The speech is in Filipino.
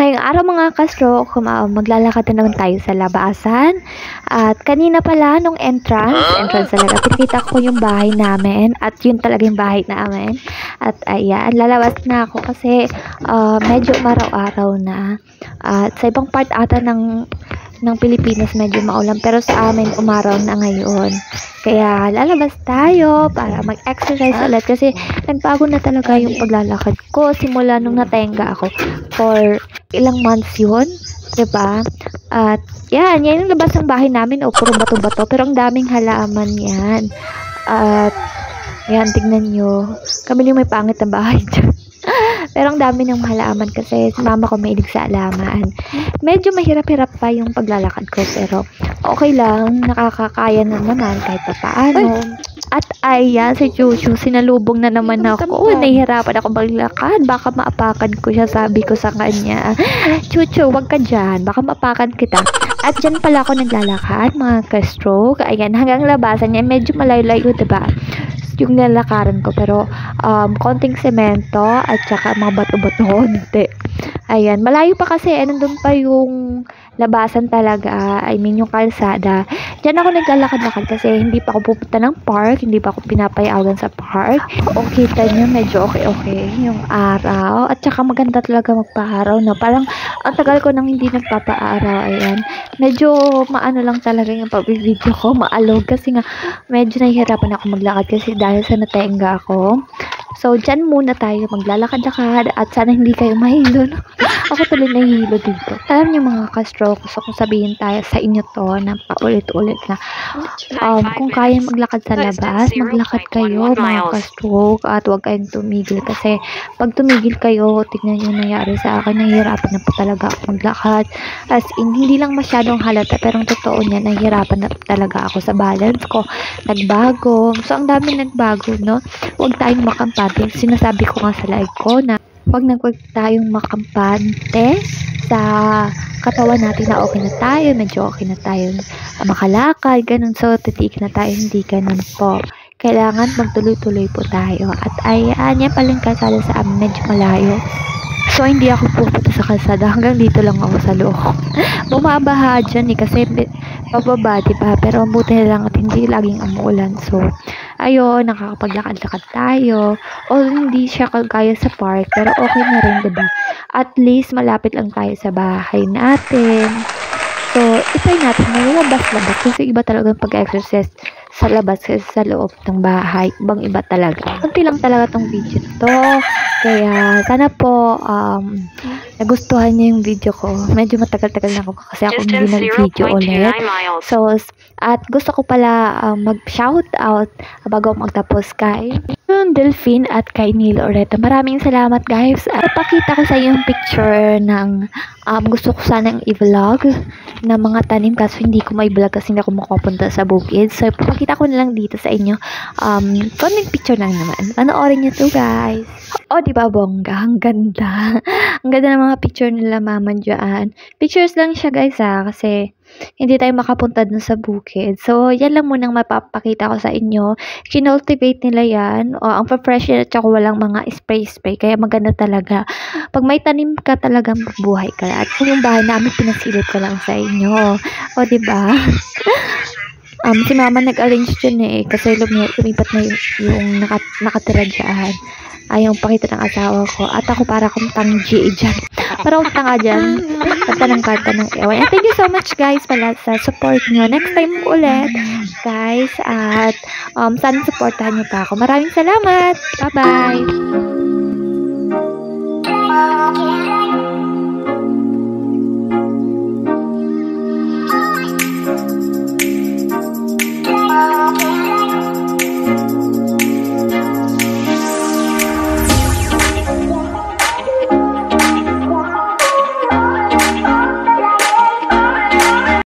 Ngayong araw mga ka-stroke, maglalakad na naman tayo sa labasan. At kanina pala nung entrance talaga, pinakita ko yung bahay namin. At yun talaga yung bahay namin. At ayan, lalabas na ako kasi medyo umaraw-araw na. At sa ibang part ata ng Pilipinas medyo maulan, pero sa amin umaraw na ngayon. Kaya lalabas tayo para mag-exercise ulit kasi nagbago na talaga yung paglalakad ko simula nung natenga ako for ilang months yun, diba? At yan yung labas ng bahay namin, puro bato-bato, pero ang daming halaman yan. At yan, tignan nyo, kami yung may pangit na bahay dyan. Pero ang dami ng halaman kasi si mama ko mahilig sa halaman. Medyo mahirap-hirap pa yung paglalakad ko, pero okay lang, nakakakaya na naman kahit pa paano. At ayan, si Chuchu, sinalubong na naman ako. Nahihirapan ako maglakad, baka maapakan ko siya, sabi ko sa kanya. Chuchu, wag ka dyan, baka maapakan kita. At dyan pala ako naglalakad, mga ka-stroke. Ayan, hanggang labasan niya, medyo malayo-layo, diba? Yung lalakaran ko, pero konting semento at saka mga bato-bato, hindi. Ayan, malayo pa kasi, nandun pa yung labasan talaga, I mean yung kalsada. Diyan ako naglalakad-lakad kasi hindi pa ako pupunta ng park, hindi pa ako pinapayagan sa park. Okay, kita nyo, medyo okay yung araw, at saka maganda talaga magpa-araw, no? Parang ang tagal ko nang hindi nagpapa-araw. Ayan, medyo maano lang talaga yung pag-video ko, maalog kasi nga medyo nahihirapan ako maglakad kasi dahil sa natenga ako. So, dyan muna tayo maglalakad-lakad at sana hindi kayo mahilo. Ako tuloy nahihilo dito. Alam niyo mga ka-stroke, gusto kong sabihin tayo sa inyo to na paulit-ulit na kung kaya maglakad sa labas, maglakad kayo mga ka-stroke at huwag kayong tumigil kasi pag tumigil kayo, tignan yung nangyari sa akin, nahihirapan na po talaga ako maglakad. As in, hindi lang masyadong halata pero ang totoo niya, nahihirapan na talaga ako sa balance ko. Nagbago. So, ang dami nagbago, no? Huwag tayong makampante. Sinasabi ko nga sa live ko na huwag tayong makampante sa katawan natin na okay na tayo, medyo okay na tayo makalakad, ganun. So, titiik na tayo, hindi ganun po. Kailangan magtuloy-tuloy po tayo. At ayan, yan paling kalsada sa amin, medyo malayo. So, hindi ako pupunta sa kalsada. Hanggang dito lang ako sa loob. Bumabaha dyan kasi pababa, diba? Pero buti na lang at hindi laging umuulan. So, ayun, nakakapaglakad-lakad tayo. O hindi siya kagaya sa park, pero okay na rin, diba? At least, malapit lang tayo sa bahay natin. So, itry natin na lumabas-labas kasi iba talaga pag-exercise sa labas kasi sa loob ng bahay. Ibang iba talaga. Kunti lang talaga tong video to. Kaya, sana po, nagustuhan niyo yung video ko. Medyo matagal-tagal na ako kasi ako hindi nag-video ulit. So, at gusto ko pala mag-shout out bago magtapos kay Delphine at kay Neil Oreta. Maraming salamat guys. Pakita ko sa iyo yung picture ng gusto ko sanang i-vlog na mga tanim kaso hindi ko mai-vlog kasi hindi ako makapunta sa bukid. So, pakita ko na lang dito sa inyo. Konting picture lang naman. Panoorin niyo to guys. Oh, di ba bongga? Ang ganda. Ang ganda ng mga picture nila mama dyan. Pictures lang siya guys kasi hindi tayo makapunta dun sa bukid. So, yan lang munang mapapakita ko sa inyo. Kinultivate nila yan. Ang pa-fresh at saka walang mga spray-spray. Kaya maganda talaga. Pag may tanim ka talagang buhay ka. At kung yung bahay namin, pinasilip ko lang sa inyo. O, diba? Si mama nag-arrange dyan kasi lumipat na yung nakatira dyan. Ayaw pakita ng asawa ko. At ako para kong tangji dyan. Pero kung tanga dyan, kanta ng karta ng ewan. And thank you so much guys pala sa support nyo. Next time ulit guys. At sana supportahan nyo pa ako. Maraming salamat. Bye-bye.